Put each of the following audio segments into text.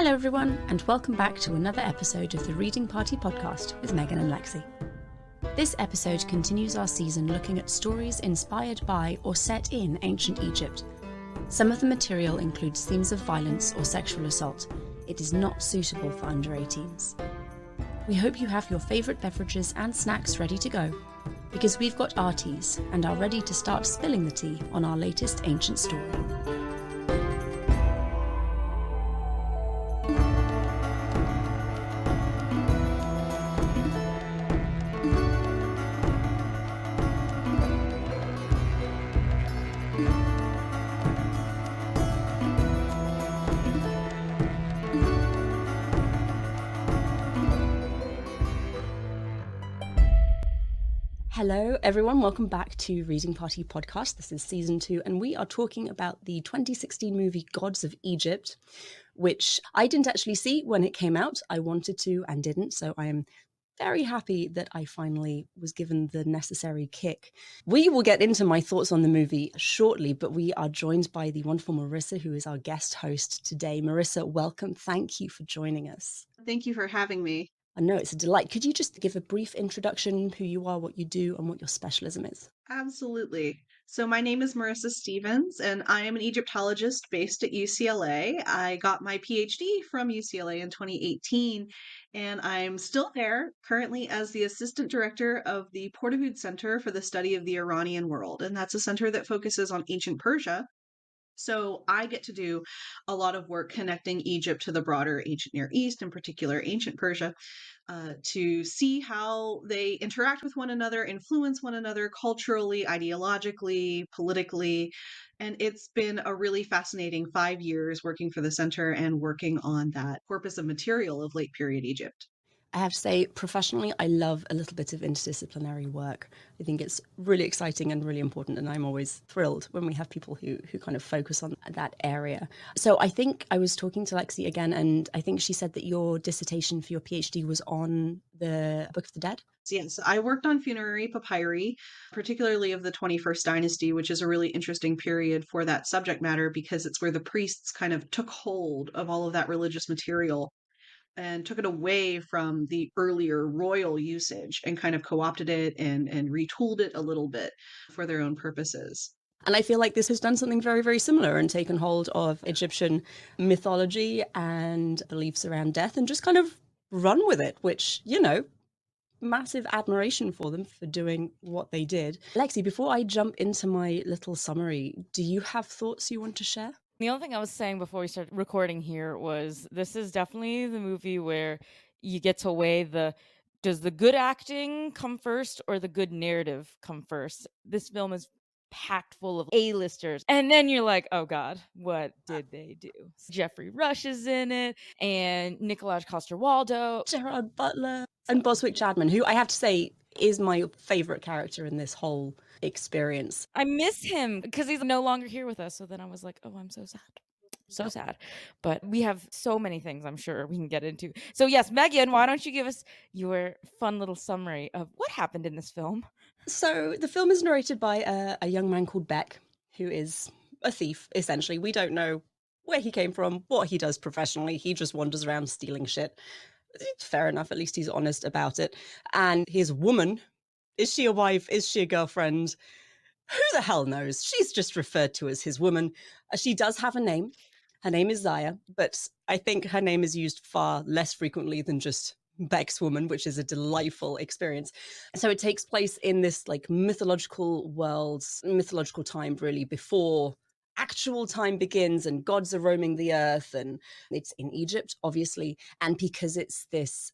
Hello everyone, and welcome back to another episode of the Reading Party podcast with Megan and Lexi. This episode continues our season looking at stories inspired by or set in ancient Egypt. Some of the material includes themes of violence or sexual assault. It is not suitable for under 18s. We hope you have your favourite beverages and snacks ready to go, because we've got our teas and are ready to start spilling the tea on our latest ancient story. Hello everyone, welcome back to Reading Party Podcast. This is season 2 and we are talking about the 2016 movie Gods of Egypt, which I didn't actually see when it came out. I wanted to and didn't, so I am very happy that I finally was given the necessary kick. We will get into my thoughts on the movie shortly, but we are joined by the wonderful Marissa, who is our guest host today. Marissa, welcome. Thank you for joining us. Thank you for having me. I know it's a delight. Could you just give a brief introduction, who you are, what you do, and what your specialism is? Absolutely. So my name is Marissa Stevens, and I am an Egyptologist based at UCLA. I got my PhD from UCLA in 2018, and I'm still there currently as the Assistant Director of the Portahoud Center for the Study of the Iranian World. And that's a center that focuses on ancient Persia. So I get to do a lot of work connecting Egypt to the broader ancient Near East, in particular ancient Persia, to see how they interact with one another, influence one another culturally, ideologically, politically. And it's been a really fascinating 5 years working for the center and working on that corpus of material of late period Egypt. I have to say, professionally, I love a little bit of interdisciplinary work. I think it's really exciting and really important, and I'm always thrilled when we have people who kind of focus on that area. So I think I was talking to Lexi again, and I think she said that your dissertation for your PhD was on the Book of the Dead. Yes, I worked on funerary papyri, particularly of the 21st dynasty, which is a really interesting period for that subject matter because it's where the priests kind of took hold of all of that religious material and took it away from the earlier royal usage and kind of co-opted it and retooled it a little bit for their own purposes. And I feel like this has done something very, very similar and taken hold of Egyptian mythology and beliefs around death and just kind of run with it, which, you know, massive admiration for them for doing what they did. Lexi, before I jump into my little summary, do you have thoughts you want to share? The only thing I was saying before we started recording here was this is definitely the movie where you get to weigh does the good acting come first or the good narrative come first? This film is packed full of A-listers. And then you're like, oh God, what did they do? Jeffrey Rush is in it, and Nicolaj Coster-Waldau, Gerard Butler, and Boswick Chapman, who I have to say is my favorite character in this whole experience. I miss him because he's no longer here with us. So then I was like, oh, I'm so sad. So sad. But we have so many things I'm sure we can get into. So yes, Megan, why don't you give us your fun little summary of what happened in this film? So the film is narrated by a young man called Beck, who is a thief, essentially. We don't know where he came from, what he does professionally. He just wanders around stealing shit. Fair enough, at least he's honest about it. And his woman, is she a wife? Is she a girlfriend? Who the hell knows? She's just referred to as his woman. She does have a name. Her name is Zaya, but I think her name is used far less frequently than just Beck's woman, which is a delightful experience. So it takes place in this like mythological world, mythological time really, before actual time begins and gods are roaming the earth, and it's in Egypt, obviously. And because it's this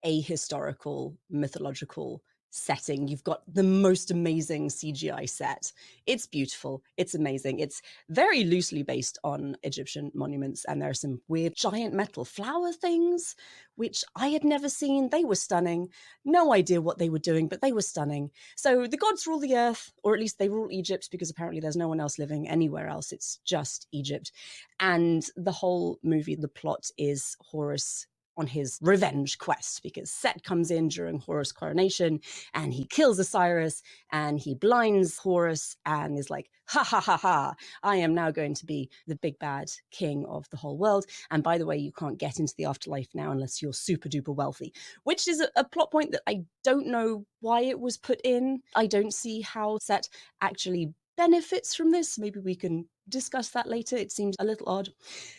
ahistorical, mythological setting, you've got the most amazing CGI set. It's beautiful. It's amazing. It's very loosely based on Egyptian monuments, and there are some weird giant metal flower things, which I had never seen. They were stunning. No idea what they were doing, but they were stunning. So the gods rule the earth, or at least they rule Egypt, because apparently there's no one else living anywhere else. It's just Egypt. And the whole movie, the plot is Horus on his revenge quest, because Set comes in during Horus' coronation and he kills Osiris and he blinds Horus and is like, ha ha ha ha, I am now going to be the big bad king of the whole world. And by the way, you can't get into the afterlife now unless you're super duper wealthy, which is a plot point that I don't know why it was put in. I don't see how Set actually benefits from this. Maybe we can discuss that later. It seems a little odd.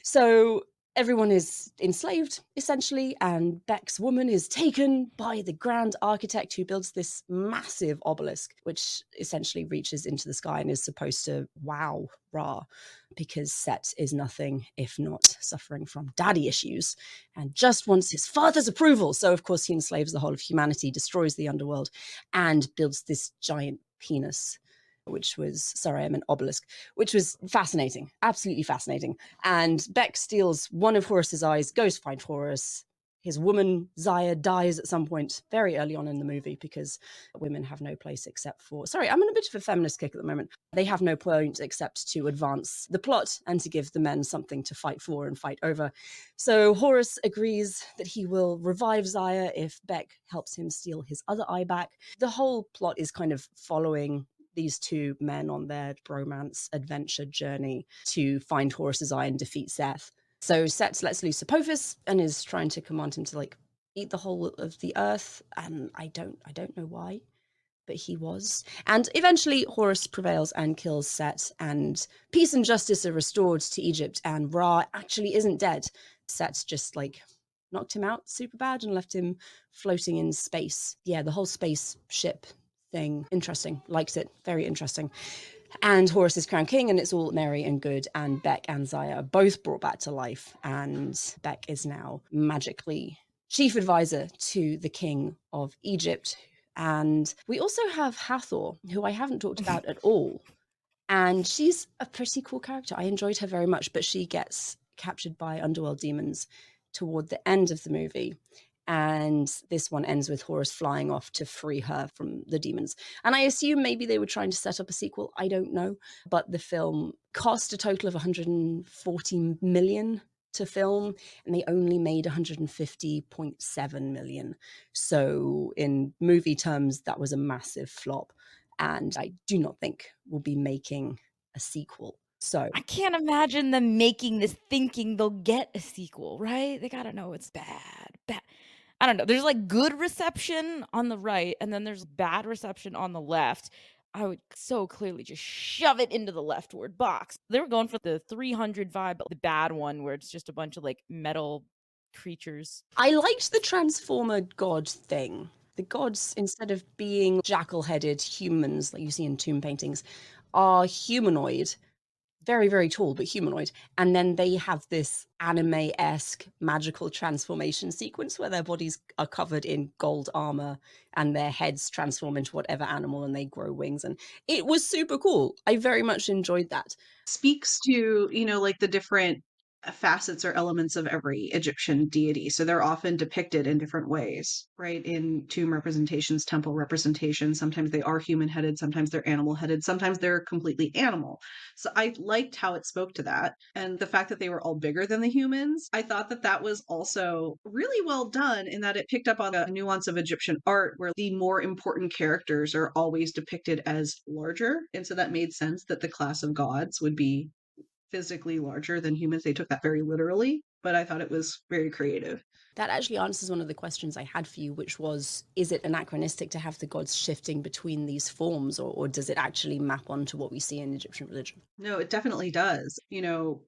So everyone is enslaved, essentially, and Beck's woman is taken by the grand architect who builds this massive obelisk, which essentially reaches into the sky and is supposed to wow Ra, because Set is nothing if not suffering from daddy issues and just wants his father's approval. So, of course, he enslaves the whole of humanity, destroys the underworld, and builds this giant penis, which was, sorry, I meant obelisk, which was fascinating, absolutely fascinating. And Beck steals one of Horus's eyes, goes to find Horus. His woman, Zaya, dies at some point very early on in the movie because women have no place except for... Sorry, I'm on a bit of a feminist kick at the moment. They have no point except to advance the plot and to give the men something to fight for and fight over. So Horus agrees that he will revive Zaya if Beck helps him steal his other eye back. The whole plot is kind of following these two men on their bromance adventure journey to find Horus's eye and defeat Seth. So Set lets loose Apophis and is trying to command him to like eat the whole of the earth, and I don't know why, but he was. And eventually Horus prevails and kills Set, and peace and justice are restored to Egypt, and Ra actually isn't dead. Set's just like knocked him out super bad and left him floating in space. Yeah, the whole spaceship thing, interesting. Liked it, very interesting. And Horus is crowned king, and it's all merry and good, and Beck and Zaya are both brought back to life, and Beck is now magically chief advisor to the king of Egypt. And we also have Hathor, who I haven't talked about at all, and she's a pretty cool character. I enjoyed her very much, but she gets captured by underworld demons toward the end of the movie. And this one ends with Horus flying off to free her from the demons. And I assume maybe they were trying to set up a sequel. I don't know. But the film cost a total of 140 million to film, and they only made 150.7 million. So in movie terms, that was a massive flop. And I do not think we'll be making a sequel. So I can't imagine them making this thinking they'll get a sequel, right? They gotta know it's bad. I don't know. There's like good reception on the right, and then there's bad reception on the left. I would so clearly just shove it into the leftward box. They were going for the 300 vibe, the bad one where it's just a bunch of like metal creatures. I liked the Transformer god thing. The gods, instead of being jackal-headed humans like you see in tomb paintings, are humanoid, very, very tall, but humanoid. And then they have this anime-esque magical transformation sequence where their bodies are covered in gold armor and their heads transform into whatever animal and they grow wings. And it was super cool. I very much enjoyed that. Speaks to, like the different facets or elements of every Egyptian deity. So they're often depicted in different ways, right? In tomb representations, temple representations. Sometimes they are human headed, sometimes they're animal headed, sometimes they're completely animal. So I liked how it spoke to that. And the fact that they were all bigger than the humans, I thought that that was also really well done in that it picked up on a nuance of Egyptian art where the more important characters are always depicted as larger. And so that made sense that the class of gods would be physically larger than humans. They took that very literally, but I thought it was very creative. That actually answers one of the questions I had for you, which was, is it anachronistic to have the gods shifting between these forms, or does it actually map onto what we see in Egyptian religion? No, it definitely does.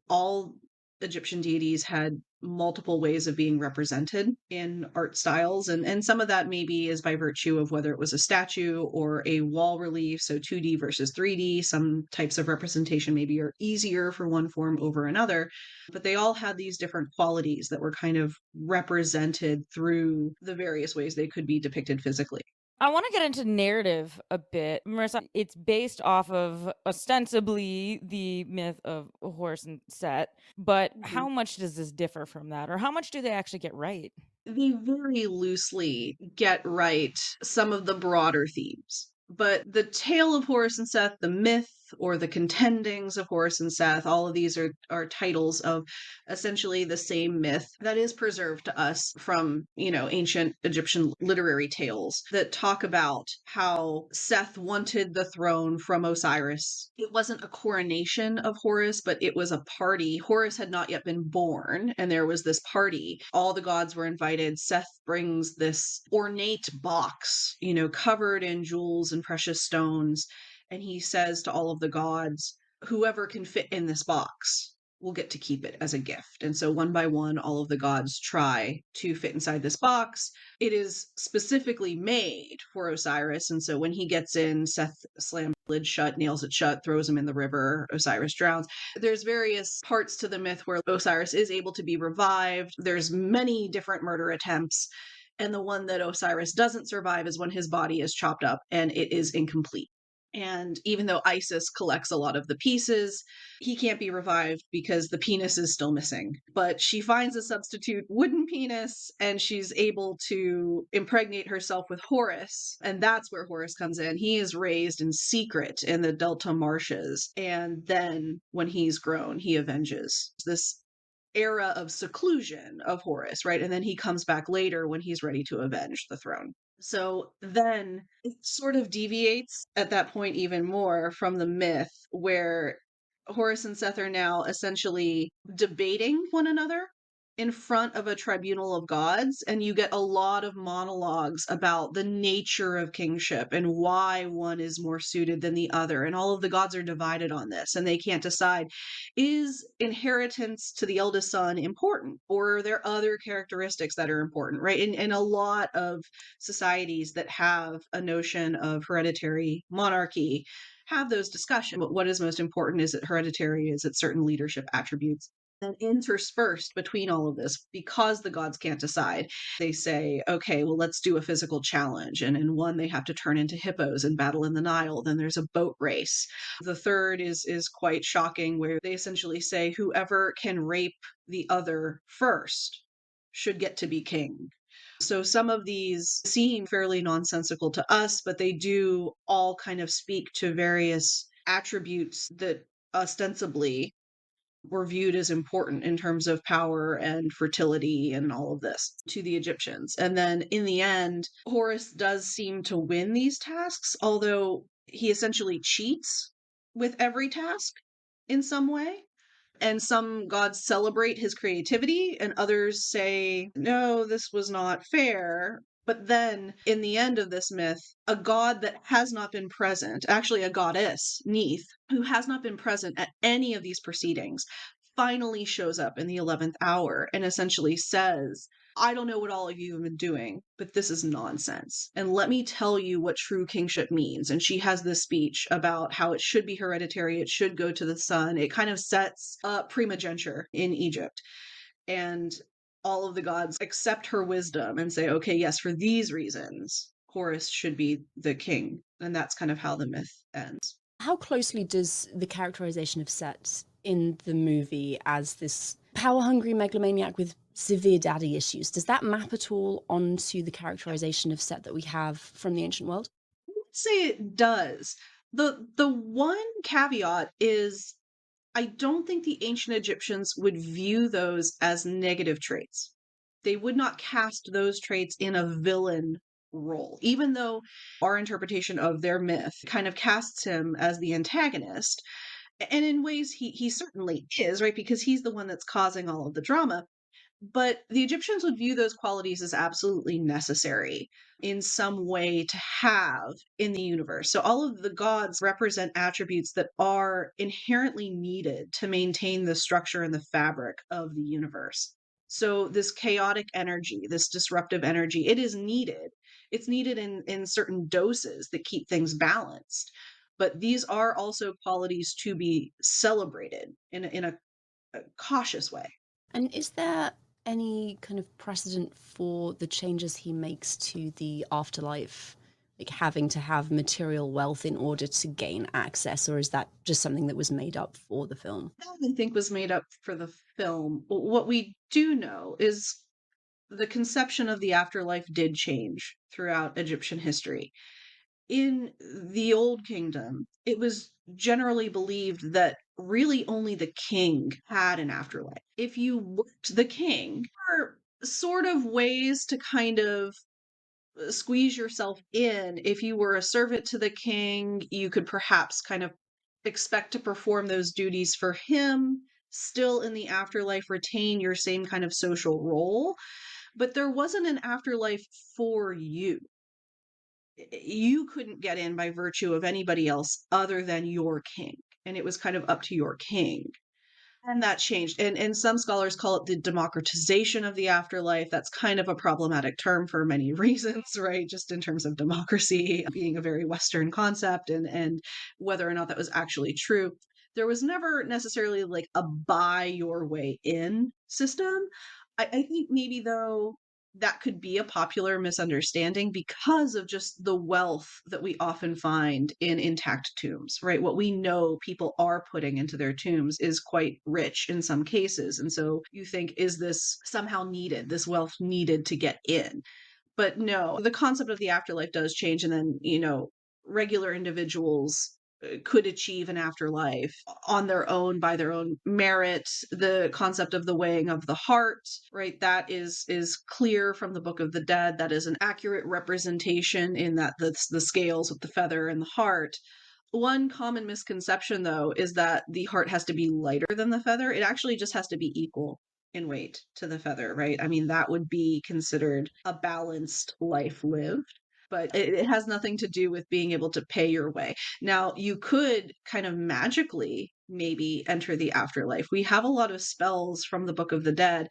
All Egyptian deities had multiple ways of being represented in art styles, and some of that maybe is by virtue of whether it was a statue or a wall relief, so 2D versus 3D. Some types of representation maybe are easier for one form over another, but they all had these different qualities that were kind of represented through the various ways they could be depicted physically. I want to get into narrative a bit. Marissa, it's based off of ostensibly the myth of Horus and Set, but how much does this differ from that? Or how much do they actually get right? They very loosely get right some of the broader themes. But the tale of Horus and Seth, the myth, or the contendings of Horus and Seth. All of these are titles of essentially the same myth that is preserved to us from, ancient Egyptian literary tales that talk about how Seth wanted the throne from Osiris. It wasn't a coronation of Horus, but it was a party. Horus had not yet been born, and there was this party. All the gods were invited. Seth brings this ornate box, covered in jewels and precious stones. And he says to all of the gods, whoever can fit in this box will get to keep it as a gift. And so one by one, all of the gods try to fit inside this box. It is specifically made for Osiris. And so when he gets in, Seth slams the lid shut, nails it shut, throws him in the river. Osiris drowns. There's various parts to the myth where Osiris is able to be revived. There's many different murder attempts. And the one that Osiris doesn't survive is when his body is chopped up and it is incomplete. And even though Isis collects a lot of the pieces, he can't be revived because the penis is still missing. But she finds a substitute wooden penis and she's able to impregnate herself with Horus. And that's where Horus comes in. He is raised in secret in the Delta Marshes. And then when he's grown, he avenges this era of seclusion of Horus, right? And then he comes back later when he's ready to avenge the throne. So then it sort of deviates at that point even more from the myth where Horus and Seth are now essentially debating one another in front of a tribunal of gods, and you get a lot of monologues about the nature of kingship and why one is more suited than the other. And all of the gods are divided on this, and they can't decide, is inheritance to the eldest son important, or are there other characteristics that are important, right? In a lot of societies that have a notion of hereditary monarchy have those discussions. But what is most important? Is it hereditary? Is it certain leadership attributes? And interspersed between all of this, because the gods can't decide, they say, okay, well, let's do a physical challenge. And in one, they have to turn into hippos and battle in the Nile. Then there's a boat race. The third is quite shocking, where they essentially say whoever can rape the other first should get to be king. So some of these seem fairly nonsensical to us, but they do all kind of speak to various attributes that ostensibly were viewed as important in terms of power and fertility and all of this to the Egyptians. And then in the end, Horus does seem to win these tasks, although he essentially cheats with every task in some way. And some gods celebrate his creativity, and others say, no, this was not fair. But then, in the end of this myth, a god that has not been present, actually a goddess, Neith, who has not been present at any of these proceedings, finally shows up in the 11th hour and essentially says, I don't know what all of you have been doing, but this is nonsense. And let me tell you what true kingship means. And she has this speech about how it should be hereditary, it should go to the son. It kind of sets up primogeniture in Egypt. And all of the gods accept her wisdom and say, okay, yes, for these reasons, Horus should be the king. And that's kind of how the myth ends. How closely does the characterization of Set in the movie as this power-hungry megalomaniac with severe daddy issues, does that map at all onto the characterization of Set that we have from the ancient world? I would say it does. The one caveat is I don't think the ancient Egyptians would view those as negative traits. They would not cast those traits in a villain role, even though our interpretation of their myth kind of casts him as the antagonist. And in ways, he certainly is, right? Because he's the one that's causing all of the drama. But the Egyptians would view those qualities as absolutely necessary in some way to have in the universe. So all of the gods represent attributes that are inherently needed to maintain the structure and the fabric of the universe. So this chaotic energy, this disruptive energy, it is needed. It's needed in certain doses that keep things balanced. But these are also qualities to be celebrated in a cautious way. And is there any kind of precedent for the changes he makes to the afterlife, like having to have material wealth in order to gain access, or is that just something that was made up for the film? I think was made up for the film. What we do know is the conception of the afterlife did change throughout Egyptian history. In the Old Kingdom, it was generally believed that really only the king had an afterlife. If you worked the king, there are sort of ways to kind of squeeze yourself in. If you were a servant to the king, you could perhaps kind of expect to perform those duties for him, still in the afterlife retain your same kind of social role, but there wasn't an afterlife for you. You couldn't get in by virtue of anybody else other than your king, and it was kind of up to your king. And that changed. And some scholars call it the democratization of the afterlife. That's kind of a problematic term for many reasons, right? Just in terms of democracy being a very Western concept and whether or not that was actually true. There was never necessarily like a buy your way in system. I think maybe though that could be a popular misunderstanding because of just the wealth that we often find in intact tombs, right? What we know people are putting into their tombs is quite rich in some cases. And so you think, is this somehow needed, this wealth needed to get in? But no, the concept of the afterlife does change. And then, regular individuals could achieve an afterlife on their own by their own merit. The concept of the weighing of the heart, right, that is clear from the Book of the Dead. That is an accurate representation in that the scales with the feather and the heart. One common misconception, though, is that the heart has to be lighter than the feather. It actually just has to be equal in weight to the feather, right? I mean, that would be considered a balanced life lived, but it has nothing to do with being able to pay your way. Now, you could kind of magically maybe enter the afterlife. We have a lot of spells from the Book of the Dead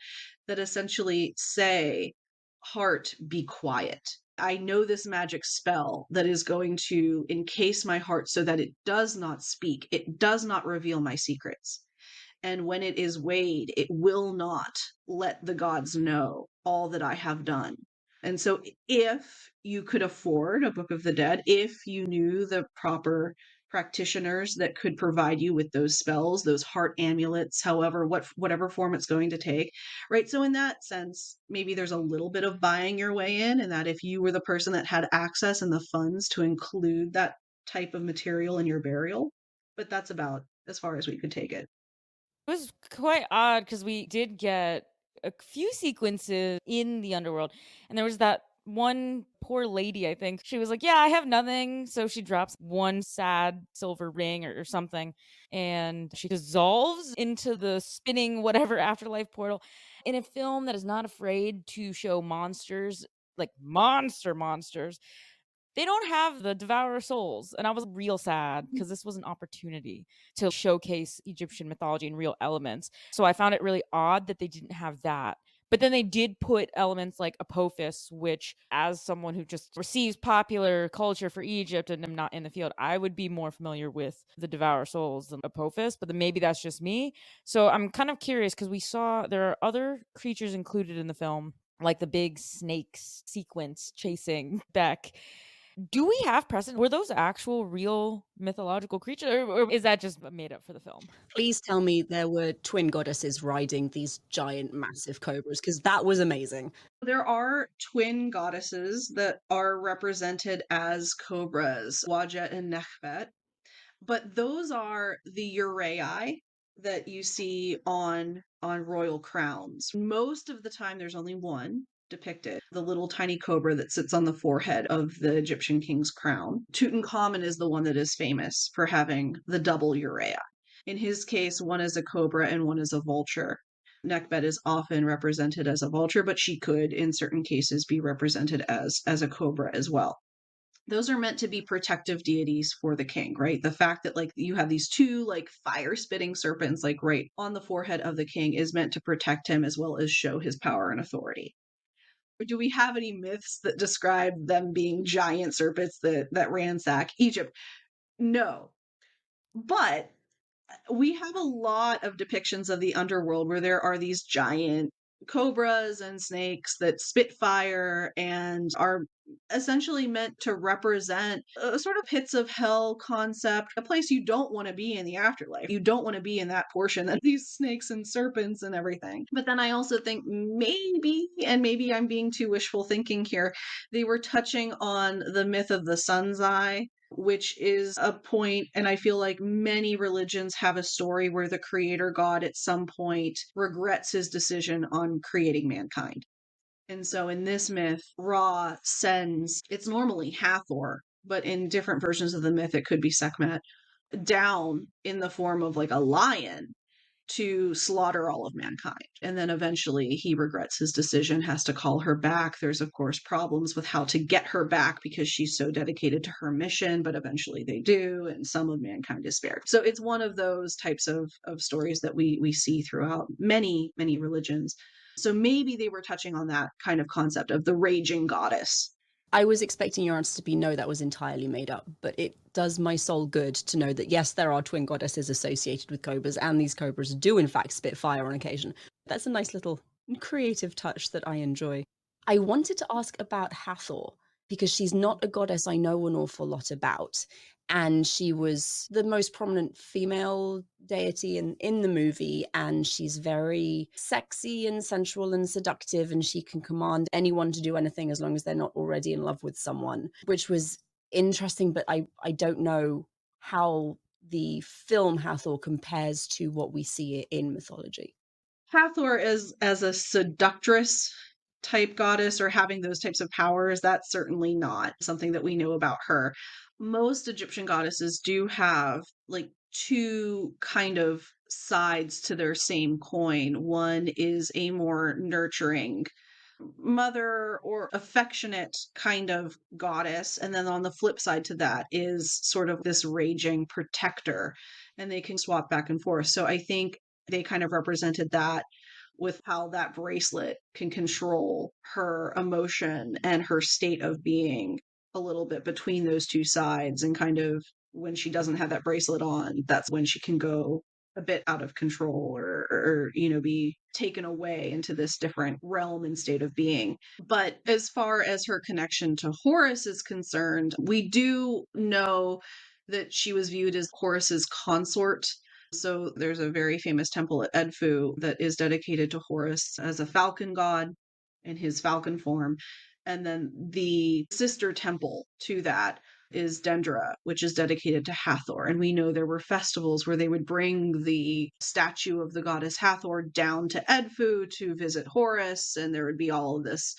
that essentially say, heart, be quiet. I know this magic spell that is going to encase my heart so that it does not speak, it does not reveal my secrets. And when it is weighed, it will not let the gods know all that I have done. And so, if you could afford a Book of the Dead, if you knew the proper practitioners that could provide you with those spells, those heart amulets, however, whatever form it's going to take, right? So, in that sense, maybe there's a little bit of buying your way in, and that if you were the person that had access and the funds to include that type of material in your burial, but that's about as far as we could take it. It was quite odd because we did get a few sequences in the underworld, and there was that one poor lady, I think. She was like, "Yeah, I have nothing." So she drops one sad silver ring or something, and she dissolves into the spinning whatever afterlife portal in a film that is not afraid to show monsters, like monsters. They don't have the Devourer souls, and I was real sad because this was an opportunity to showcase Egyptian mythology and real elements. So I found it really odd that they didn't have that. But then they did put elements like Apophis, which, as someone who just receives popular culture for Egypt and am not in the field, I would be more familiar with the Devourer souls than Apophis, but then maybe that's just me. So I'm kind of curious because we saw there are other creatures included in the film, like the big snakes sequence chasing Beck. Do we have precedent? Were those actual real mythological creatures, or is that just made up for the film? Please tell me there were twin goddesses riding these giant, massive cobras, because that was amazing. There are twin goddesses that are represented as cobras, Wajet and Nekhbet, but those are the uraei that you see on royal crowns. Most of the time there's only one depicted, the little tiny cobra that sits on the forehead of the Egyptian king's crown. Tutankhamun is the one that is famous for having the double uraei. In his case, one is a cobra and one is a vulture. Nekhbet is often represented as a vulture, but she could, in certain cases, be represented as a cobra as well. Those are meant to be protective deities for the king, right? The fact that like you have these two like fire spitting serpents like right on the forehead of the king is meant to protect him as well as show his power and authority. Do we have any myths that describe them being giant serpents that ransack Egypt? No. But we have a lot of depictions of the underworld where there are these giant cobras and snakes that spit fire and are essentially meant to represent a sort of pits of hell concept, a place you don't want to be in the afterlife. You don't want to be in that portion of these snakes and serpents and everything. But then I also think maybe, and maybe I'm being too wishful thinking here, they were touching on the myth of the sun's eye, which is a point, and I feel like many religions have a story where the creator god at some point regrets his decision on creating mankind. And so in this myth, Ra sends, it's normally Hathor, but in different versions of the myth, it could be Sekhmet, down in the form of like a lion to slaughter all of mankind. And then eventually he regrets his decision, has to call her back. There's, of course, problems with how to get her back because she's so dedicated to her mission, but eventually they do, and some of mankind is spared. So it's one of those types of stories that we see throughout many, many religions. So maybe they were touching on that kind of concept of the raging goddess. I was expecting your answer to be no, that was entirely made up, but it does my soul good to know that yes, there are twin goddesses associated with cobras, and these cobras do in fact spit fire on occasion. That's a nice little creative touch that I enjoy. I wanted to ask about Hathor, because she's not a goddess I know an awful lot about. And she was the most prominent female deity in the movie, and she's very sexy and sensual and seductive, and she can command anyone to do anything as long as they're not already in love with someone, which was interesting, but I don't know how the film Hathor compares to what we see in mythology. Hathor is as a seductress type goddess or having those types of powers, that's certainly not something that we know about her. Most Egyptian goddesses do have like two kind of sides to their same coin. One is a more nurturing mother or affectionate kind of goddess. And then on the flip side to that is sort of this raging protector. And they can swap back and forth. So I think they kind of represented that with how that bracelet can control her emotion and her state of being a little bit between those two sides. And kind of when she doesn't have that bracelet on, that's when she can go a bit out of control or be taken away into this different realm and state of being. But as far as her connection to Horus is concerned, we do know that she was viewed as Horus's consort. So there's a very famous temple at Edfu that is dedicated to Horus as a falcon god in his falcon form. And then the sister temple to that is Dendra, which is dedicated to Hathor. And we know there were festivals where they would bring the statue of the goddess Hathor down to Edfu to visit Horus, and there would be all of this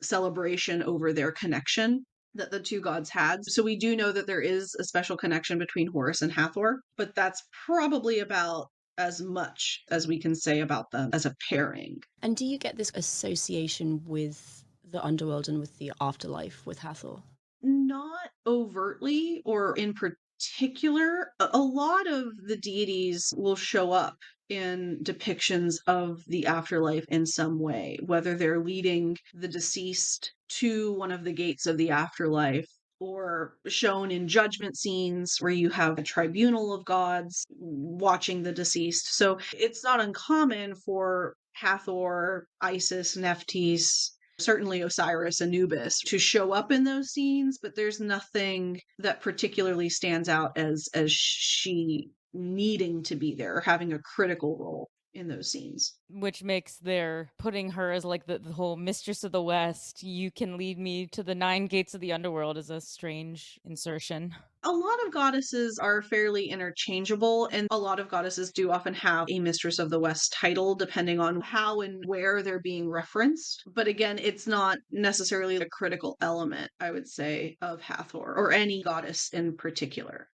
celebration over their connection that the two gods had. So we do know that there is a special connection between Horus and Hathor, but that's probably about as much as we can say about them as a pairing. And do you get this association with the underworld and with the afterlife with Hathor? Not overtly or in particular. A lot of the deities will show up in depictions of the afterlife in some way, whether they're leading the deceased to one of the gates of the afterlife or shown in judgment scenes where you have a tribunal of gods watching the deceased. So it's not uncommon for Hathor, Isis, Nephthys, certainly Osiris, Anubis, to show up in those scenes, but there's nothing that particularly stands out as she needing to be there or having a critical role in those scenes. Which makes their putting her as like the whole mistress of the West, you can lead me to the 9 gates of the underworld, is a strange insertion. A lot of goddesses are fairly interchangeable, and a lot of goddesses do often have a Mistress of the West title, depending on how and where they're being referenced. But again, it's not necessarily a critical element, I would say, of Hathor or any goddess in particular.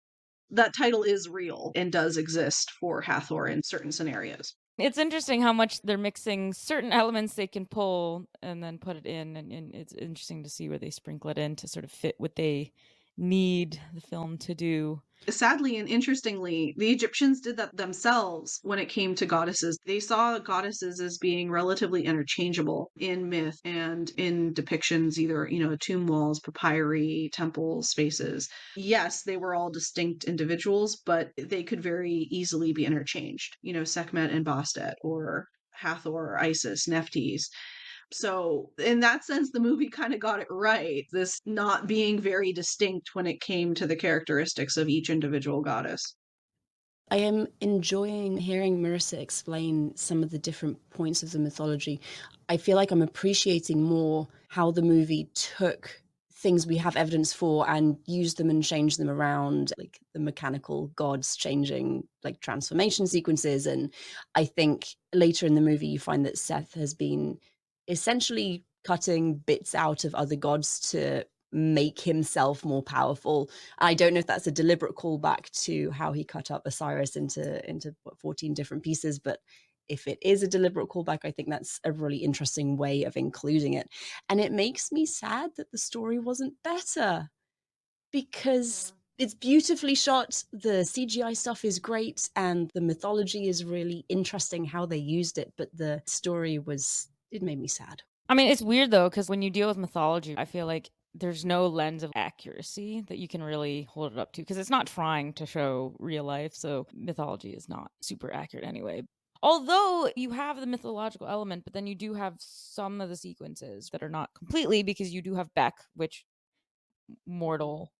That title is real and does exist for Hathor in certain scenarios. It's interesting how much they're mixing certain elements they can pull and then put it in, and it's interesting to see where they sprinkle it in to sort of fit what they need the film to do. Sadly and interestingly, the Egyptians did that themselves when it came to goddesses. They saw goddesses as being relatively interchangeable in myth and in depictions, either, tomb walls, papyri, temple spaces. Yes, they were all distinct individuals, but they could very easily be interchanged. Sekhmet and Bastet, or Hathor, Isis, Nephthys. So, in that sense, the movie kind of got it right, this not being very distinct when it came to the characteristics of each individual goddess. I am enjoying hearing Marissa explain some of the different points of the mythology. I feel like I'm appreciating more how the movie took things we have evidence for and used them and changed them around, like the mechanical gods changing like transformation sequences. And I think later in the movie, you find that Seth has been essentially cutting bits out of other gods to make himself more powerful. I don't know if that's a deliberate callback to how he cut up Osiris into 14 different pieces, but if it is a deliberate callback, I think that's a really interesting way of including it. And it makes me sad that the story wasn't better, because it's beautifully shot, the CGI stuff is great, and the mythology is really interesting how they used it, but the story it made me sad. I mean, it's weird though, because when you deal with mythology, I feel like there's no lens of accuracy that you can really hold it up to, because it's not trying to show real life. So mythology is not super accurate anyway. Although you have the mythological element, but then you do have some of the sequences that are not completely, because you do have Beck, which mortal,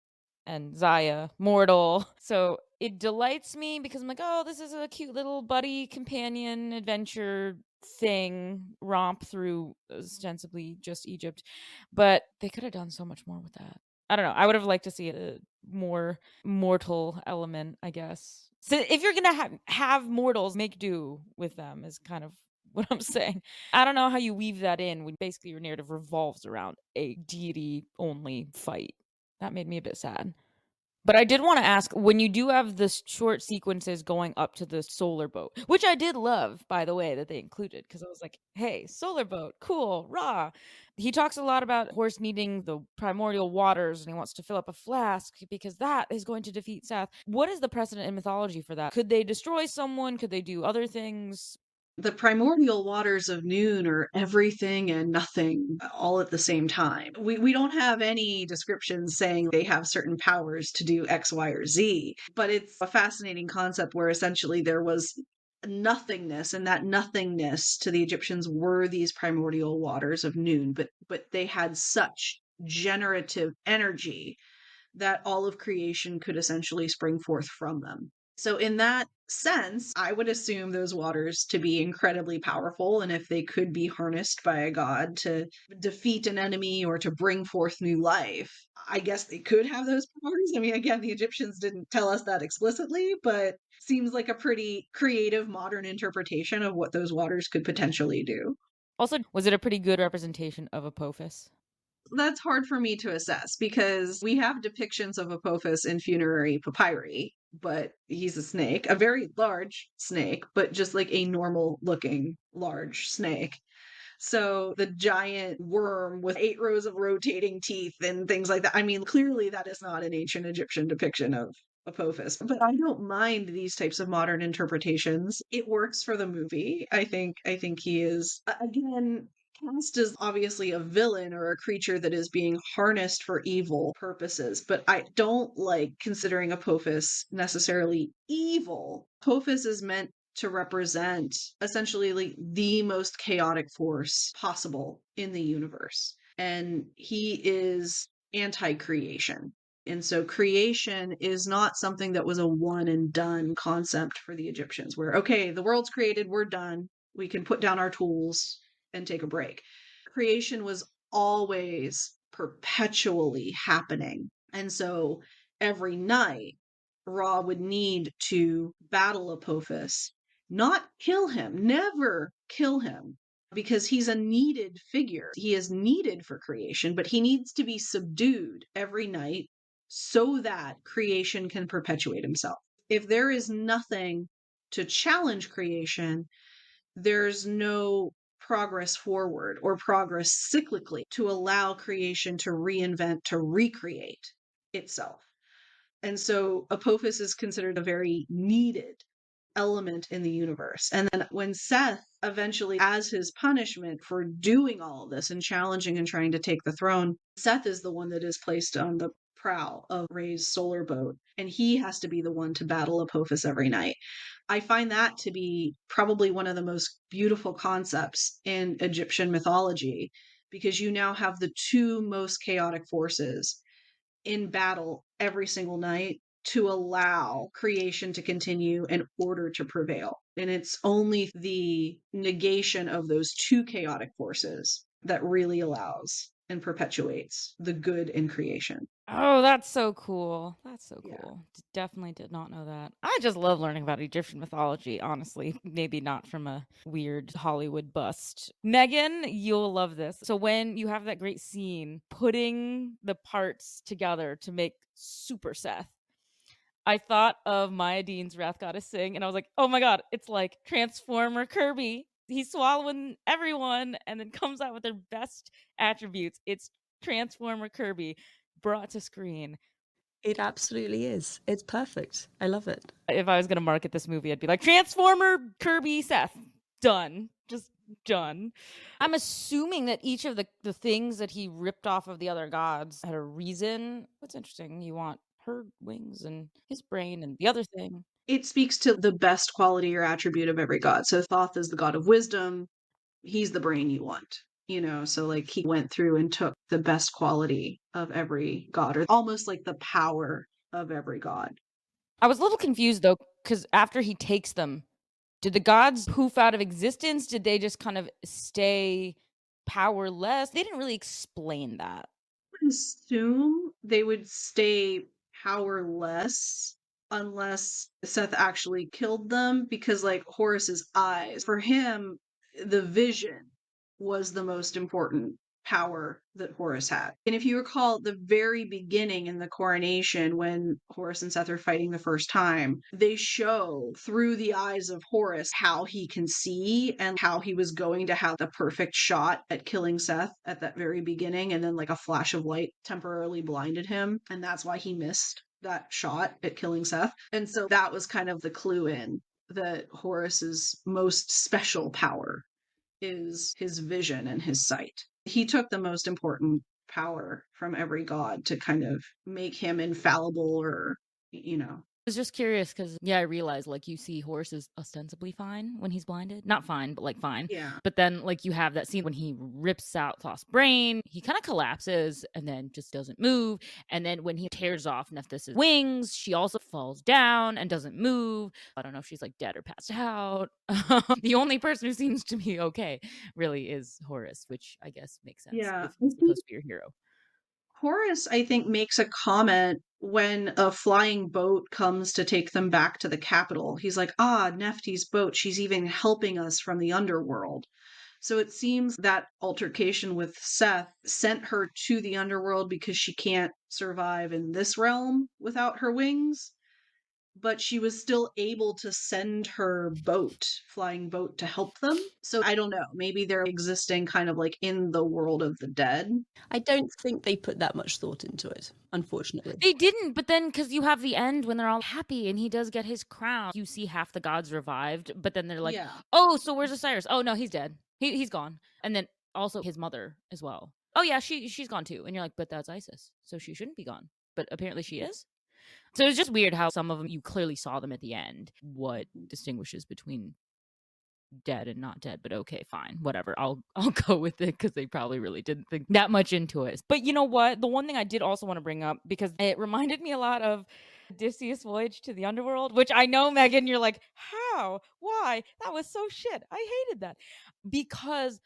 and Zaya, mortal. So it delights me because I'm like, oh, this is a cute little buddy companion adventure thing, romp through ostensibly just Egypt. But they could have done so much more with that. I don't know. I would have liked to see a more mortal element, I guess. So if you're gonna have mortals, make do with them is kind of what I'm saying. I don't know how you weave that in when basically your narrative revolves around a deity only fight. That made me a bit sad. But I did want to ask, when you do have the short sequences going up to the solar boat, which I did love, by the way, that they included, because I was like, hey, solar boat, cool, rah. He talks a lot about Horse needing the primordial waters, and he wants to fill up a flask because that is going to defeat Seth. What is the precedent in mythology for that? Could they destroy someone? Could they do other things? The primordial waters of noon are everything and nothing all at the same time. We don't have any descriptions saying they have certain powers to do X, Y, or Z, but it's a fascinating concept where essentially there was nothingness, and that nothingness to the Egyptians were these primordial waters of noon, but they had such generative energy that all of creation could essentially spring forth from them. So, in that sense, I would assume those waters to be incredibly powerful. And if they could be harnessed by a god to defeat an enemy or to bring forth new life, I guess they could have those powers. I mean, again, the Egyptians didn't tell us that explicitly, but seems like a pretty creative modern interpretation of what those waters could potentially do. Also, was it a pretty good representation of Apophis? That's hard for me to assess because we have depictions of Apophis in funerary papyri, but he's a snake, a very large snake, but just like a normal looking large snake. So the giant worm with 8 rows of rotating teeth and things like that. I mean, clearly that is not an ancient Egyptian depiction of Apophis, but I don't mind these types of modern interpretations. It works for the movie. I think he is again cast as obviously a villain or a creature that is being harnessed for evil purposes, but I don't like considering Apophis necessarily evil. Apophis is meant to represent essentially like the most chaotic force possible in the universe. And he is anti creation. And so creation is not something that was a one and done concept for the Egyptians, where, okay, the world's created, we're done, we can put down our tools and take a break. Creation was always perpetually happening. And so every night, Ra would need to battle Apophis, not kill him, never kill him, because he's a needed figure. He is needed for creation, but he needs to be subdued every night so that creation can perpetuate himself. If there is nothing to challenge creation, there's no progress forward or progress cyclically to allow creation to reinvent, to recreate itself. And so Apophis is considered a very needed element in the universe. And then when Seth eventually, as his punishment for doing all of this and challenging and trying to take the throne, Seth is the one that is placed on the prow of Ray's solar boat. And he has to be the one to battle Apophis every night. I find that to be probably one of the most beautiful concepts in Egyptian mythology, because you now have the two most chaotic forces in battle every single night to allow creation to continue and order to prevail. And it's only the negation of those two chaotic forces that really allows and perpetuates the good in creation. Oh, that's so cool. That's so Yeah. cool. Definitely did not know that. I just love learning about Egyptian mythology, honestly. Maybe not from a weird Hollywood bust. Megan, you'll love this. So, when you have that great scene putting the parts together to make Super Seth, I thought of Maya Dean's Wrath Goddess Sing, and I was like, oh my god, it's like Transformer Kirby. He's swallowing everyone and then comes out with their best attributes. It's Transformer Kirby brought to screen. It absolutely is. It's perfect. I love it. If I was going to market this movie, I'd be like, Transformer Kirby Seth. Done. Just done. I'm assuming that each of the things that he ripped off of the other gods had a reason. What's interesting, you want her wings and his brain and the other thing. It speaks to the best quality or attribute of every god. So Thoth is the god of wisdom. He's the brain you want, so like he went through and took the best quality of every god, or almost like the power of every god. I was a little confused though, because after he takes them, did the gods poof out of existence? Did they just kind of stay powerless? They didn't really explain that. I would assume they would stay powerless unless Seth actually killed them, because like Horus's eyes, for him, the vision was the most important power that Horus had. And if you recall the very beginning in the coronation, when Horus and Seth are fighting the first time, they show through the eyes of Horus how he can see and how he was going to have the perfect shot at killing Seth at that very beginning. And then, like, a flash of light temporarily blinded him. And that's why he missed that shot at killing Seth. And so that was kind of the clue in that Horus's most special power is his vision and his sight. He took the most important power from every god to kind of make him infallible, or, you know. I was just curious because, yeah, I realized, like, you see Horse is ostensibly fine when he's blinded. Not fine, but, like, fine. Yeah. But then, like, you have that scene when he rips out Thoth's brain. He kind of collapses and then just doesn't move. And then when he tears off Nephthys' wings, she also falls down and doesn't move. I don't know if she's, like, dead or passed out. The only person who seems to be okay really is Horus, which I guess makes sense Yeah. if he's supposed to be your hero. Horus, I think, makes a comment when a flying boat comes to take them back to the capital. He's like, ah, Nephti's boat. She's even helping us from the underworld. So it seems that altercation with Seth sent her to the underworld because she can't survive in this realm without her wings. But she was still able to send her flying boat, to help them. So I don't know. Maybe they're existing kind of like in the world of the dead. I don't think they put that much thought into it, unfortunately. They didn't, but then because you have the end when they're all happy and he does get his crown, you see half the gods revived, but then they're like, Yeah. oh, so where's Osiris? Oh no, he's dead. He's gone. And then also his mother as well. Oh yeah, she's gone too. And you're like, but that's Isis, so she shouldn't be gone. But apparently she is. So it's just weird how some of them you clearly saw them at the end. What distinguishes between dead and not dead, but okay, fine, whatever. I'll go with it because they probably really didn't think that much into it. But you know what? The one thing I did also want to bring up, because it reminded me a lot of Odysseus' voyage to the underworld, which I know, Megan, you're like, how? Why? That was so shit. I hated that. Because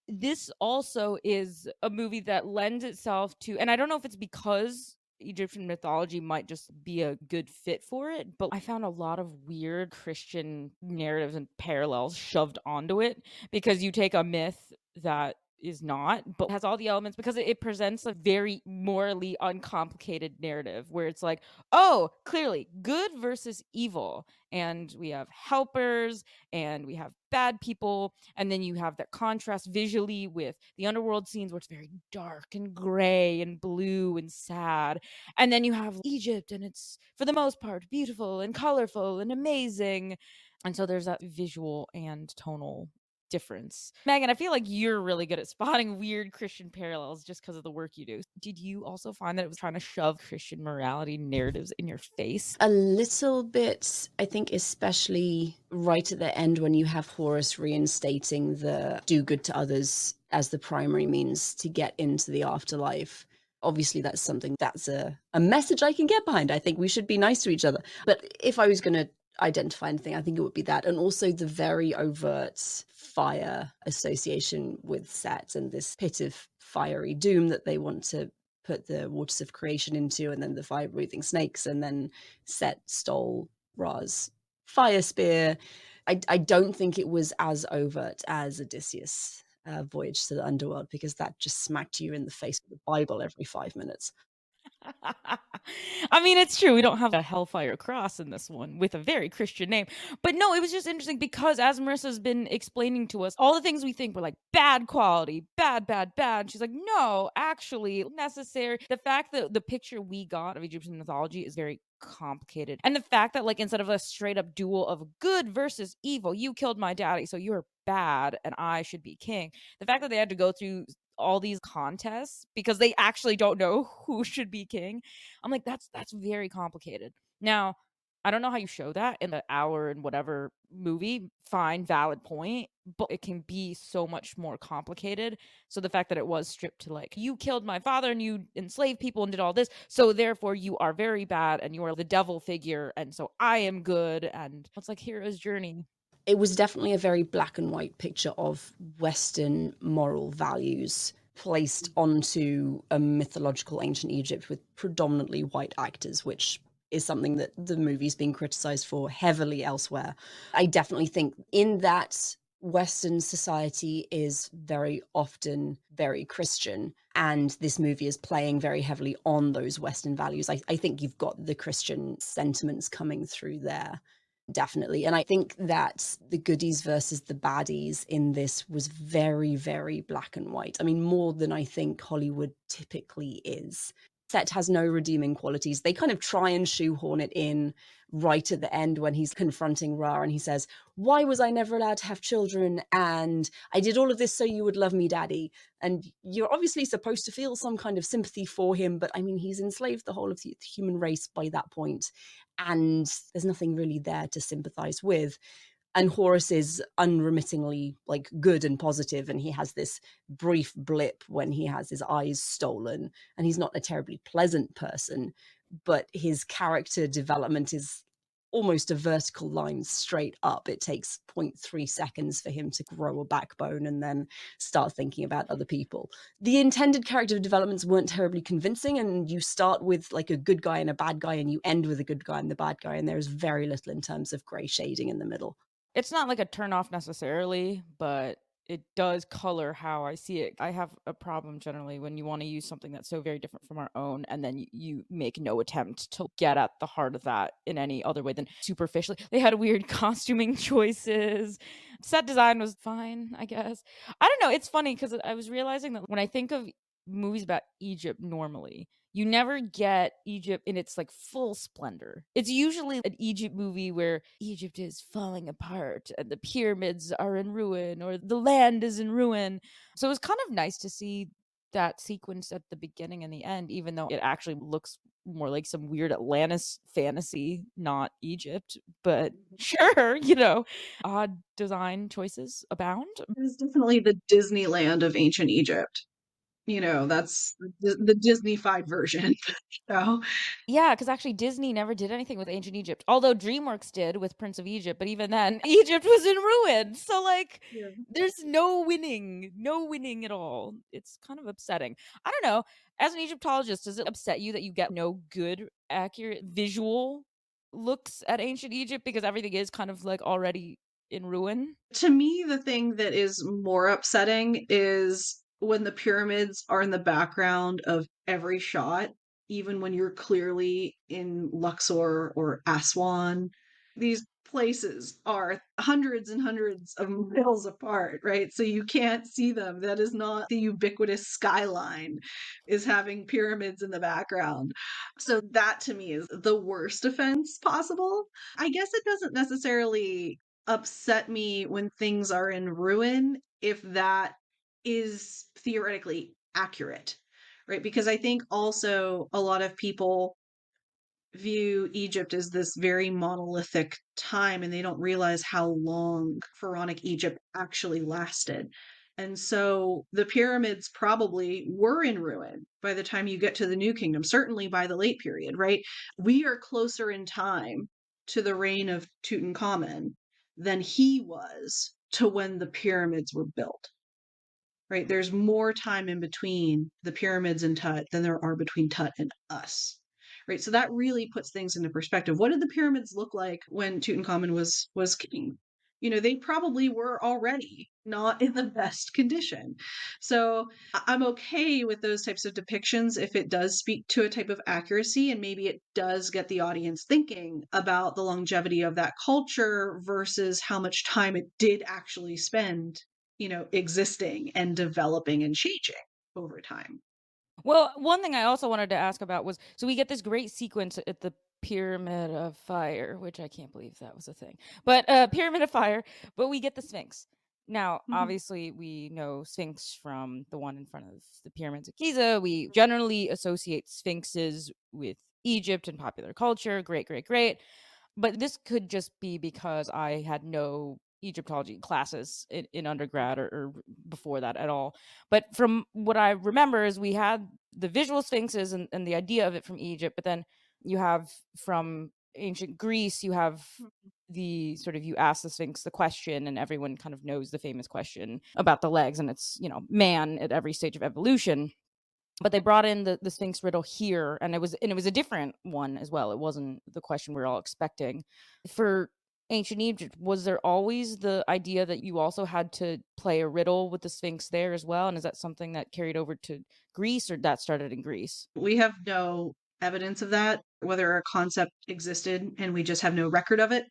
this also is a movie that lends itself to, and I don't know if it's because Egyptian mythology might just be a good fit for it, but I found a lot of weird Christian narratives and parallels shoved onto it, because you take a myth that is not, but has all the elements, because it presents a very morally uncomplicated narrative where it's like, oh, clearly good versus evil. And we have helpers and we have bad people. And then you have that contrast visually with the underworld scenes where it's very dark and gray and blue and sad. And then you have Egypt and it's, for the most part, beautiful and colorful and amazing. And so there's that visual and tonal difference. Megan, I feel like you're really good at spotting weird Christian parallels just because of the work you do. Did you also find that it was trying to shove Christian morality narratives in your face? A little bit, I think, especially right at the end when you have Horace reinstating the do good to others as the primary means to get into the afterlife. Obviously, that's something that's a message I can get behind. I think we should be nice to each other. But if I was going to identify anything, I think it would be that. And also the very overt fire association with Set and this pit of fiery doom that they want to put the waters of creation into, and then the fire breathing snakes, and then Set stole Ra's fire spear. I don't think it was as overt as Odysseus' voyage to the underworld, because that just smacked you in the face with the Bible every 5 minutes. I mean, it's true. We don't have a Hellfire Cross in this one with a very Christian name. But no, it was just interesting because as Marissa's been explaining to us, all the things we think were like bad quality, bad, bad, bad. She's like, no, actually necessary. The fact that the picture we got of Egyptian mythology is very complicated. And the fact that, like, instead of a straight up duel of good versus evil, you killed my daddy, so you're bad and I should be king. The fact that they had to go through all these contests because they actually don't know who should be king. I'm like, that's very complicated. Now, I don't know how you show that in the hour and whatever movie. Fine, valid point, but it can be so much more complicated. So the fact that it was stripped to like, you killed my father and you enslaved people and did all this, so therefore you are very bad and you are the devil figure, and so I am good, and it's like hero's journey. It was definitely a very black and white picture of Western moral values placed onto a mythological ancient Egypt with predominantly white actors, which is something that the movie's been criticized for heavily elsewhere. I definitely think in that Western society is very often very Christian, and this movie is playing very heavily on those Western values. I think you've got the Christian sentiments coming through there. Definitely. And I think that the goodies versus the baddies in this was very, very black and white. I mean, more than I think Hollywood typically is. Set has no redeeming qualities. They kind of try and shoehorn it in right at the end when he's confronting Ra and he says, "Why was I never allowed to have children? And I did all of this so you would love me, daddy." And you're obviously supposed to feel some kind of sympathy for him, but I mean, he's enslaved the whole of the human race by that point, and there's nothing really there to sympathize with. And Horace is unremittingly like good and positive, and he has this brief blip when he has his eyes stolen, and he's not a terribly pleasant person, but his character development is almost a vertical line straight up. It takes 0.3 seconds for him to grow a backbone and then start thinking about other people. The intended character developments weren't terribly convincing, and you start with like a good guy and a bad guy and you end with a good guy and the bad guy, and there's very little in terms of gray shading in the middle. It's not like a turn off necessarily, but it does color how I see it. I have a problem generally when you want to use something that's so very different from our own, and then you make no attempt to get at the heart of that in any other way than superficially. They had weird costuming choices. Set design was fine, I guess. I don't know. It's funny because I was realizing that when I think of movies about Egypt normally, you never get Egypt in its like full splendor. It's usually an Egypt movie where Egypt is falling apart and the pyramids are in ruin or the land is in ruin. So it was kind of nice to see that sequence at the beginning and the end, even though it actually looks more like some weird Atlantis fantasy, not Egypt. But sure, odd design choices abound. It is definitely the Disneyland of ancient Egypt. That's the Disney-fied version. So, Yeah, because actually Disney never did anything with ancient Egypt, although DreamWorks did with Prince of Egypt, but even then, Egypt was in ruin. So, like, yeah. there's no winning at all. It's kind of upsetting. I don't know. As an Egyptologist, does it upset you that you get no good, accurate visual looks at ancient Egypt because everything is kind of like already in ruin? To me, the thing that is more upsetting is when the pyramids are in the background of every shot, even when you're clearly in Luxor or Aswan. These places are hundreds and hundreds of miles apart, right? So you can't see them. That is not the ubiquitous skyline, is having pyramids in the background. So that to me is the worst offense possible. I guess it doesn't necessarily upset me when things are in ruin if that is theoretically accurate, right? Because I think also a lot of people view Egypt as this very monolithic time, and they don't realize how long pharaonic Egypt actually lasted. And so the pyramids probably were in ruin by the time you get to the New Kingdom, certainly by the late period, right? We are closer in time to the reign of Tutankhamun than he was to when the pyramids were built, right? There's more time in between the pyramids and Tut than there are between Tut and us, right? So that really puts things into perspective. What did the pyramids look like when Tutankhamun was king? You know, they probably were already not in the best condition. So I'm okay with those types of depictions if it does speak to a type of accuracy, and maybe it does get the audience thinking about the longevity of that culture versus how much time it did actually spend, you know, existing and developing and changing over time. Well, one thing I also wanted to ask about was, so we get this great sequence at the Pyramid of Fire, which I can't believe that was a thing. But Pyramid of Fire, but we get the Sphinx. Now, Mhm. obviously, we know Sphinx from the one in front of the pyramids of Giza. We generally associate sphinxes with Egypt and popular culture. Great, great, great. But this could just be because I had no Egyptology classes in undergrad or before that at all. But from what I remember is we had the visual sphinxes and the idea of it from Egypt, but then you have from ancient Greece, you have the sort of, you ask the sphinx the question and everyone kind of knows the famous question about the legs, and it's, you know, man at every stage of evolution. But they brought in the Sphinx riddle here, and it was a different one as well. It wasn't the question we are all expecting. For ancient Egypt, was there always the idea that you also had to play a riddle with the Sphinx there as well? And is that something that carried over to Greece, or that started in Greece? We have no evidence of that, whether a concept existed and we just have no record of it.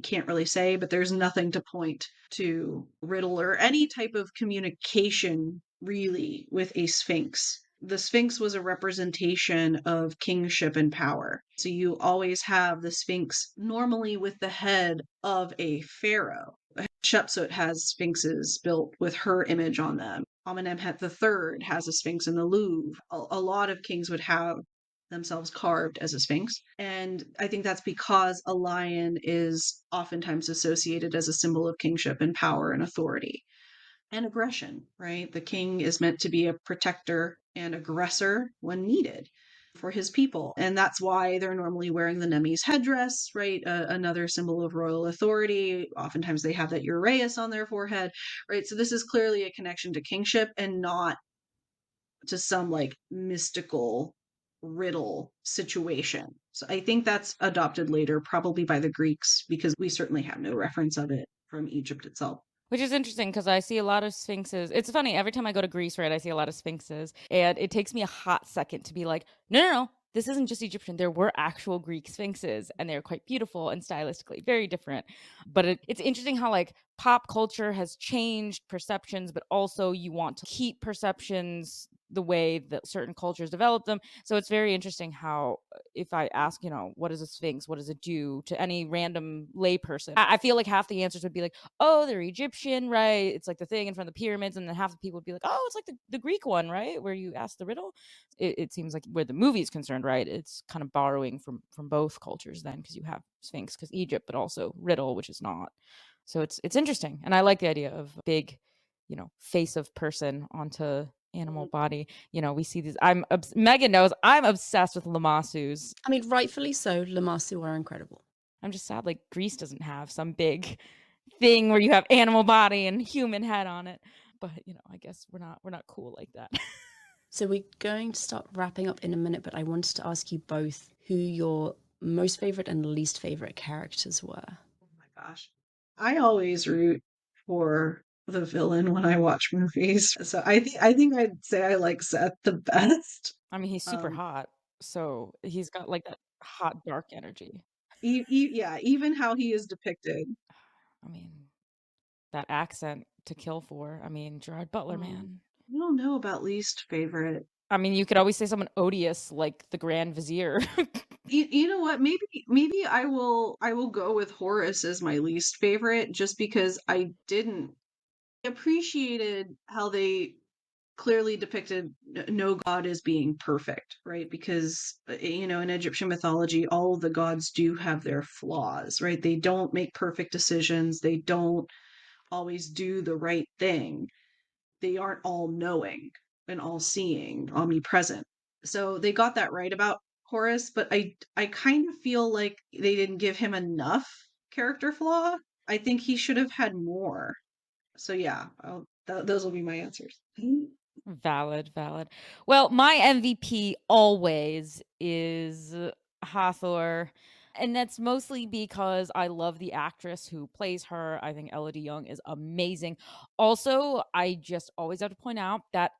Can't really say, but there's nothing to point to riddle or any type of communication really with a sphinx. The sphinx was a representation of kingship and power. So you always have the sphinx normally with the head of a pharaoh. Hatshepsut has sphinxes built with her image on them. Amenemhet III has a sphinx in the Louvre. A lot of kings would have themselves carved as a sphinx. And I think that's because a lion is oftentimes associated as a symbol of kingship and power and authority and aggression, right? The king is meant to be a protector and aggressor when needed for his people. And that's why they're normally wearing the Nemes headdress, right? Another symbol of royal authority. Oftentimes they have that uraeus on their forehead, right? So this is clearly a connection to kingship and not to some like mystical riddle situation. So I think that's adopted later, probably by the Greeks, because we certainly have no reference of it from Egypt itself. Which is interesting because I see a lot of sphinxes. It's funny, every time I go to Greece, right, I see a lot of sphinxes, and it takes me a hot second to be like, no, no, no, this isn't just Egyptian. There were actual Greek sphinxes, and they're quite beautiful and stylistically very different. But it's interesting how like pop culture has changed perceptions, but also you want to keep perceptions the way that certain cultures develop them. So it's very interesting how, if I ask, you know, what is a sphinx? What does it do to any random layperson? I feel like half the answers would be like, oh, they're Egyptian, right? It's like the thing in front of the pyramids. And then half the people would be like, oh, it's like the Greek one, right? Where you ask the riddle. It seems like where the movie is concerned, right? It's kind of borrowing from both cultures then, because you have Sphinx, because Egypt, but also riddle, which is not. So it's interesting. And I like the idea of big, you know, face of person onto animal body. You know, we see these. Megan knows I'm obsessed with Lamassus. I mean, rightfully so. Lamassu are incredible. I'm just sad like Greece doesn't have some big thing where you have animal body and human head on it. But you know, I guess we're not cool like that. So we're going to start wrapping up in a minute, but I wanted to ask you both who your most favorite and least favorite characters were. Oh my gosh. I always root for the villain when I watch movies. So I think I'd say I like Seth the best. I mean, he's super Um, hot, so he's got like that hot dark energy. yeah, even how he is depicted. I mean, that accent to kill for. I mean, Gerard Butler, Um, man. I don't know about least favorite. I mean, you could always say someone odious like the Grand Vizier. You know what? Maybe I will go with Horace as my least favorite just because I didn't appreciated how they clearly depicted no god as being perfect, right? Because in Egyptian mythology, all of the gods do have their flaws, right? They don't make perfect decisions. They don't always do the right thing. They aren't all knowing and all seeing, omnipresent. So they got that right about Horus, but I kind of feel like they didn't give him enough character flaw. I think he should have had more. So yeah, those will be my answers. Valid, valid. Well, my MVP always is Hathor. And that's mostly because I love the actress who plays her. I think Elodie Young is amazing. Also, I just always have to point out that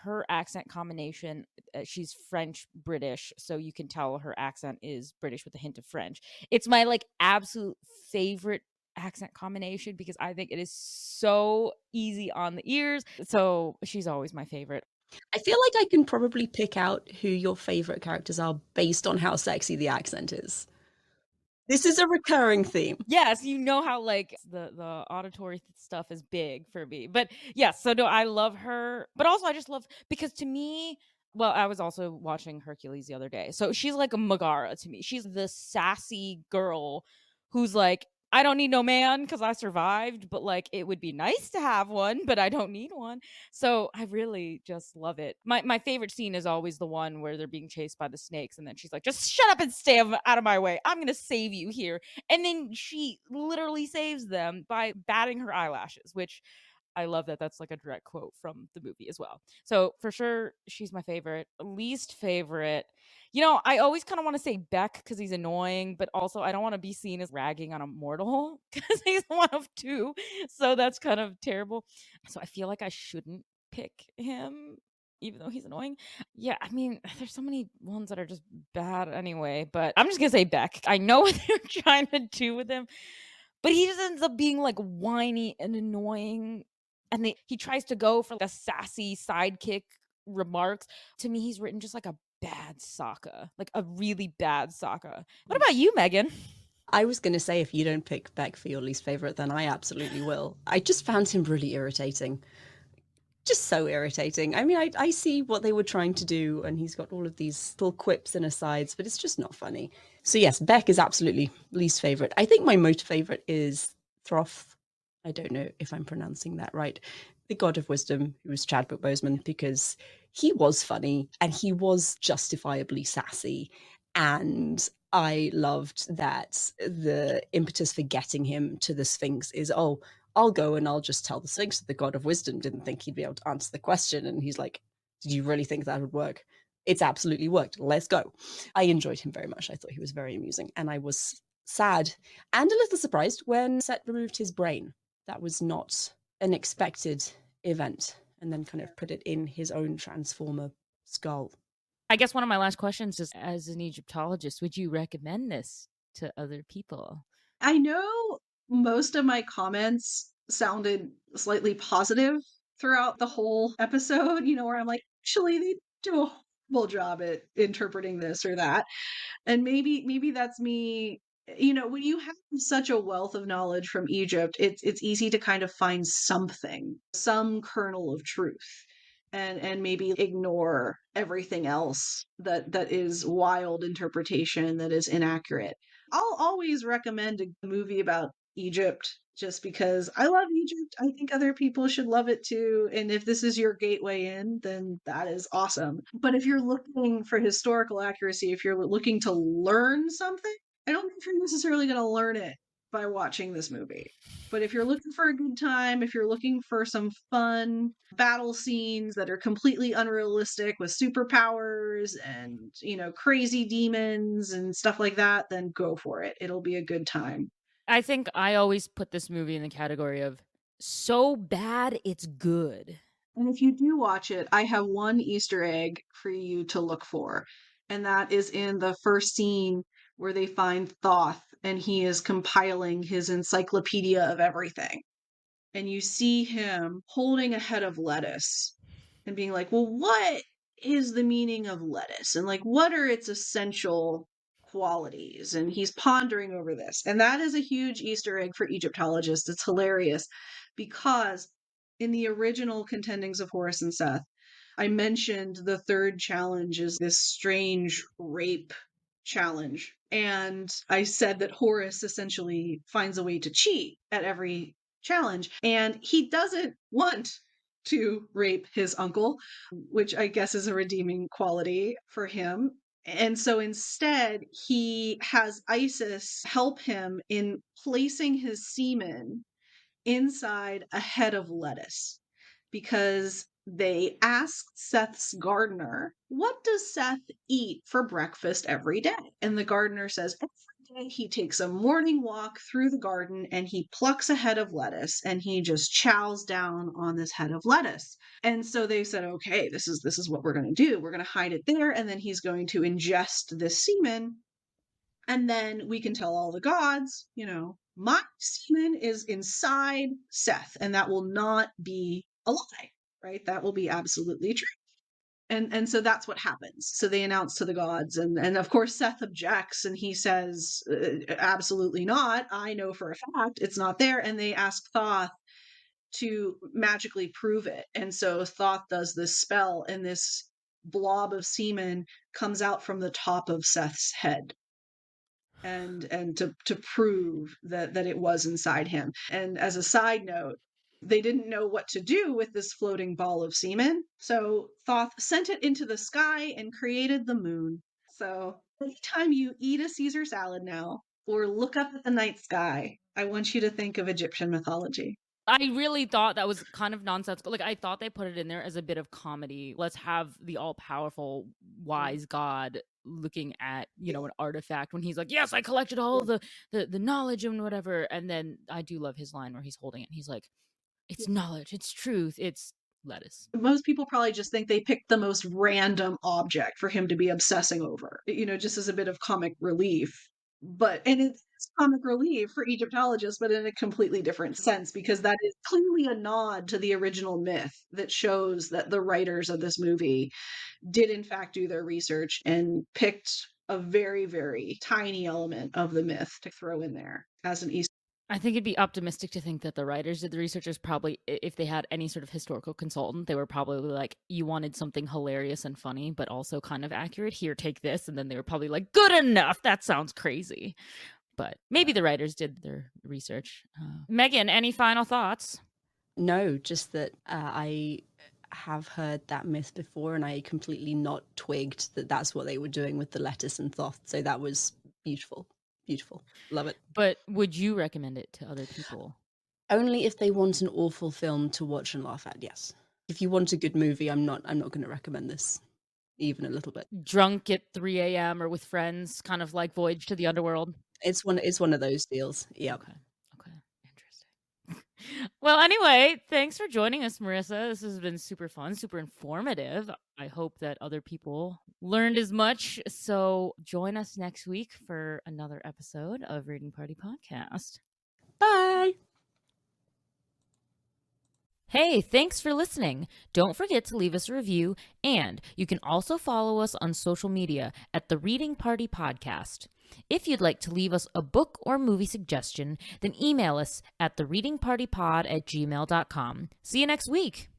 her accent combination, she's French British, so you can tell her accent is British with a hint of French. It's my like absolute favorite accent combination because I think it is so easy on the ears. So she's always my favorite. I feel like I can probably pick out who your favorite characters are based on how sexy the accent is. This is a recurring theme. Yes, you know how like the auditory stuff is big for me. But yes, so no, I love her. But also I just love because to me, well, I was also watching Hercules the other day. So she's like a Megara to me. She's the sassy girl who's like, I don't need no man because I survived, but like it would be nice to have one, but I don't need one. So I really just love it. My favorite scene is always the one where they're being chased by the snakes, and then she's like, just shut up and stay out of my way. I'm gonna save you here. And then she literally saves them by batting her eyelashes, which I love that that's like a direct quote from the movie as well. So for sure, she's my favorite. Least favorite, I always kind of want to say Beck because he's annoying, but also I don't want to be seen as ragging on a mortal because he's one of two. So that's kind of terrible. So I feel like I shouldn't pick him. Even though he's annoying. Yeah, I mean, there's so many ones that are just bad anyway, but I'm just gonna say Beck. I know what they're trying to do with him, but he just ends up being like whiny and annoying. And he tries to go for like a sassy sidekick remarks. To me, he's written just like a bad Sokka, like a really bad Sokka. What about you, Megan? I was going to say, if you don't pick Beck for your least favorite, then I absolutely will. I just found him really irritating. Just so irritating. I mean, I see what they were trying to do, and he's got all of these little quips and asides, but it's just not funny. So, yes, Beck is absolutely least favorite. I think my most favorite is Throth. I don't know if I'm pronouncing that right. The God of Wisdom, who was Chadwick Boseman, because he was funny and he was justifiably sassy. And I loved that the impetus for getting him to the Sphinx is, oh, I'll go and I'll just tell the Sphinx that the God of Wisdom didn't think he'd be able to answer the question. And he's like, did you really think that would work? It's absolutely worked. Let's go. I enjoyed him very much. I thought he was very amusing. And I was sad and a little surprised when Set removed his brain. That was not an expected event, and then kind of put it in his own transformer skull. I guess one of my last questions is, as an Egyptologist, would you recommend this to other people? I know most of my comments sounded slightly positive throughout the whole episode, where I'm like, actually, they do a horrible job at interpreting this or that. And maybe that's me. When you have such a wealth of knowledge from Egypt, it's easy to kind of find something, some kernel of truth, and maybe ignore everything else that is wild interpretation, that is inaccurate. I'll always recommend a movie about Egypt just because I love Egypt. I think other people should love it too. And if this is your gateway in, then that is awesome. But if you're looking for historical accuracy, if you're looking to learn something, I don't think you're necessarily going to learn it by watching this movie. But if you're looking for a good time, if you're looking for some fun battle scenes that are completely unrealistic with superpowers and, crazy demons and stuff like that, then go for it. It'll be a good time. I think I always put this movie in the category of so bad it's good. And if you do watch it, I have one Easter egg for you to look for. And that is in the first scene where they find Thoth and he is compiling his encyclopedia of everything. And you see him holding a head of lettuce and being like, well, what is the meaning of lettuce and like what are its essential qualities? And he's pondering over this. And that is a huge Easter egg for Egyptologists. It's hilarious because in the original Contendings of Horus and Seth, I mentioned the third challenge is this strange rape challenge. And I said that Horus essentially finds a way to cheat at every challenge. And he doesn't want to rape his uncle, which I guess is a redeeming quality for him. And so instead, he has Isis help him in placing his semen inside a head of lettuce because they asked Seth's gardener, what does Seth eat for breakfast every day? And the gardener says, every day he takes a morning walk through the garden and he plucks a head of lettuce and he just chows down on this head of lettuce. And so they said, okay, this is what we're going to do. We're going to hide it there. And then he's going to ingest this semen. And then we can tell all the gods, my semen is inside Seth, and that will not be a lie, right? That will be absolutely true. And so that's what happens. So they announce to the gods, and of course Seth objects, and he says, absolutely not. I know for a fact it's not there. And they ask Thoth to magically prove it. And so Thoth does this spell, and this blob of semen comes out from the top of Seth's head. And to prove that it was inside him. And as a side note, they didn't know what to do with this floating ball of semen, so Thoth sent it into the sky and created the moon. So anytime you eat a Caesar salad now or look up at the night sky, I want you to think of Egyptian mythology. I really thought that was kind of nonsensical. Like, I thought they put it in there as a bit of comedy. Let's have the all-powerful, wise god looking at, an artifact when he's like, yes, I collected all of the knowledge and whatever. And then I do love his line where he's holding it and he's like, it's knowledge, it's truth, it's lettuce. Most people probably just think they picked the most random object for him to be obsessing over, just as a bit of comic relief. And it's comic relief for Egyptologists, but in a completely different sense, because that is clearly a nod to the original myth that shows that the writers of this movie did in fact do their research and picked a very, very tiny element of the myth to throw in there as an Easter. I think it'd be optimistic to think that the writers did the researchers probably, if they had any sort of historical consultant, they were probably like, you wanted something hilarious and funny, but also kind of accurate. Here, take this. And then they were probably like, good enough. That sounds crazy. But maybe the writers did their research. Megan, any final thoughts? No, just that I have heard that myth before and I completely not twigged that that's what they were doing with the lettuce and Thoth. So that was beautiful. Beautiful. Love it. But would you recommend it to other people? Only if they want an awful film to watch and laugh at, yes. If you want a good movie, I'm not going to recommend this even a little bit. Drunk at 3 a.m. or with friends, kind of like Voyage to the Underworld? It's one of those deals. Yeah. Okay. Interesting. Well, anyway, thanks for joining us, Marissa. This has been super fun, super informative. I hope that other people learned as much. So join us next week for another episode of Reading Party Podcast. Bye. Hey, thanks for listening. Don't forget to leave us a review, and you can also follow us on social media at the Reading Party Podcast. If you'd like to leave us a book or movie suggestion, then email us at thereadingpartypod@gmail.com. See you next week.